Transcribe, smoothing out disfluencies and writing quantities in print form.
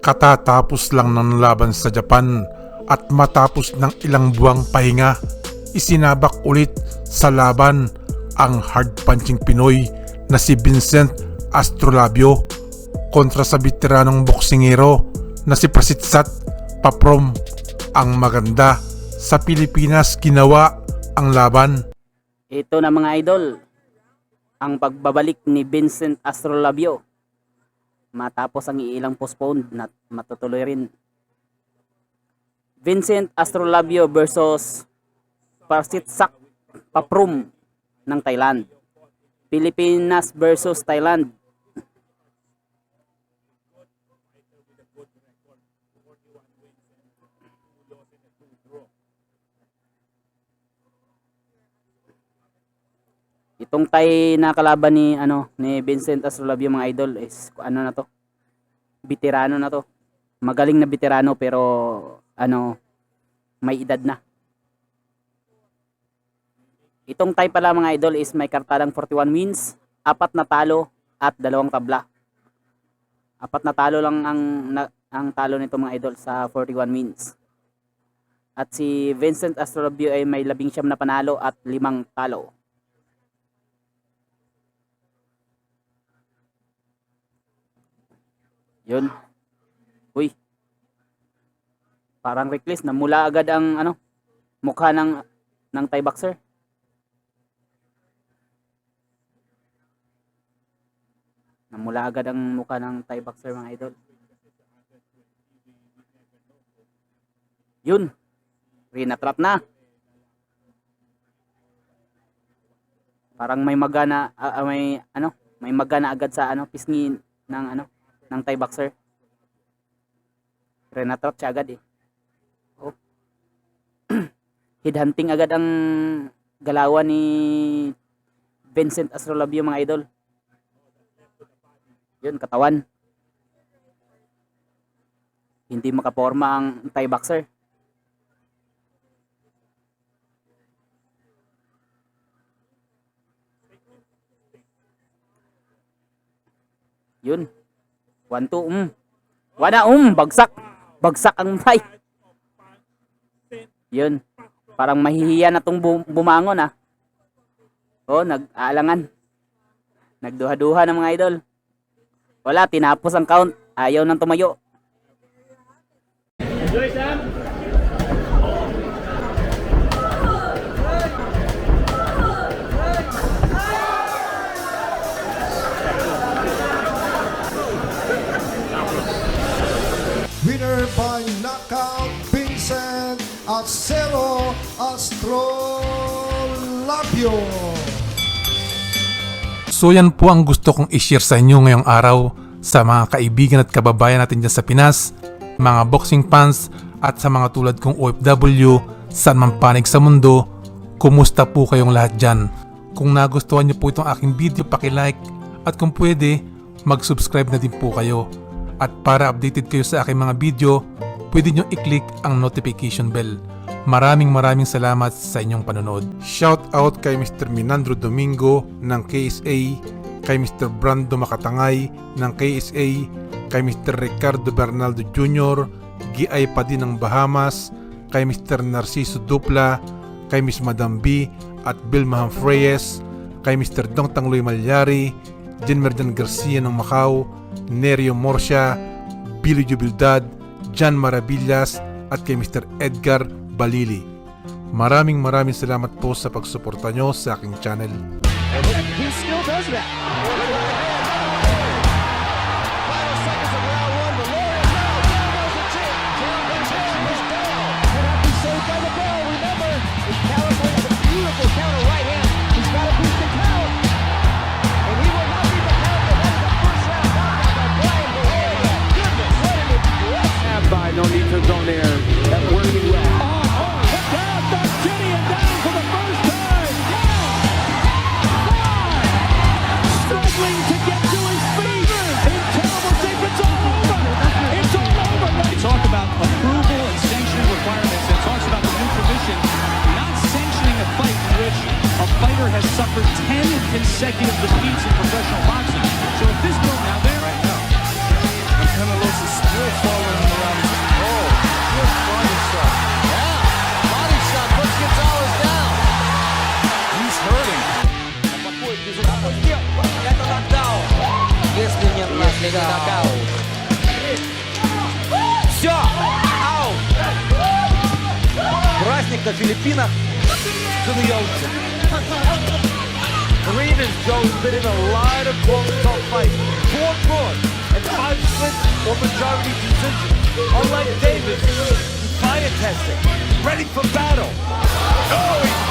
Katatapos lang ng laban sa Japan at matapos ng ilang buwang pahinga, isinabak ulit sa laban ang hard-punching Pinoy na si Vincent Astrolabio kontra sa veteranong boksingero na si Prasitsat Paprom. Ang maganda, sa Pilipinas ginawa ang laban. Ito na mga idol, ang pagbabalik ni Vincent Astrolabio matapos ang ilang postponed na matutuloy rin. Vincent Astrolabio versus Prasitsat Paprom ng Thailand. Pilipinas versus Thailand. Itong Thai na kalaban ni Vincent Astrolabio mga idol is na to? Veterano na to. Magaling na veterano pero may edad na. Itong Thai pala mga idol is may kartadang 41 wins, 4 na talo at 2 tabla. 4 na talo lang ang talo nito mga idol sa 41 wins. At si Vincent Astrolabio ay may 19 na panalo at 5 talo. Yun. Uy. Parang reckless, namula agad ang mukha ng Thai boxer. Namula agad ang mukha ng Thai boxer mga idol. Yun. Rinatrap na. Parang may magana may magana agad sa pisngi ng Thai boxer. Rinatrap siya agad eh. Oh. Headhunting agad ang galawan ni Vincent Astrolabio mga idol. Yun, katawan. Hindi makaporma ang Thai boxer. Yun. 1-2 Wala bagsak. Bagsak ang Thai. Yun. Parang mahihiya na tong bumangon ah. Oh, nag-aalangan. Nagduha-duha ng mga idol. Wala, tinapos ang count. Ayaw nang tumayo. Winner by knockout, Vincent Astrolabio. So yan po ang gusto kong i-share sa inyo ngayong araw sa mga kaibigan at kababayan natin dyan sa Pinas, mga boxing fans at sa mga tulad kong OFW saan man panig sa mundo. Kumusta po kayong lahat dyan? Kung nagustuhan niyo po itong aking video, paki-like at kung pwede, mag-subscribe na din po kayo. At para updated kayo sa aking mga video, pwede nyo i-click ang notification bell. Maraming salamat sa inyong panonood. Shout out kay Mr. Minandro Domingo ng KSA, kay Mr. Brando Makatangay ng KSA, kay Mr. Ricardo Bernaldo Jr., GI pa din ng Bahamas, kay Mr. Narciso Dupla, kay Miss Madam B at Bill Maham Freyes, kay Mr. Dong Tangloy Malyari, Jen Merdan Garcia ng Macau, Nerio Morcia, Billy Jubildad, Jan Maravillas at kay Mr. Edgar Balili. Maraming salamat po sa pagsuporta nyo sa aking channel. He still does that. Final seconds of round one. Valerian now down goes the chin. The chin is down. Could have been saved by the bell. Remember, if California has a beautiful counter right hand, he's got to beat the count. And he will not beat the count. That is a first round knockout by Brian Valerian. Goodness, what an impressive. By no need to go there. That working well. Down, that's Gideon down for the first time. Struggling to get to his feet. Incredible deep, it's all over. It's all over. They talk about approval and sanctioning requirements. It talks about the new commission not sanctioning a fight in which a fighter has suffered 10 consecutive defeats in professional boxing. So if this goes now there, And Canelo is still falling the Filipina to the ocean. Arenas, Joe's been in a lot of close, tough fights. 4 draws and 5 splits or majority decisions. Unlike Davis, he's fire testing, ready for battle. Oh, he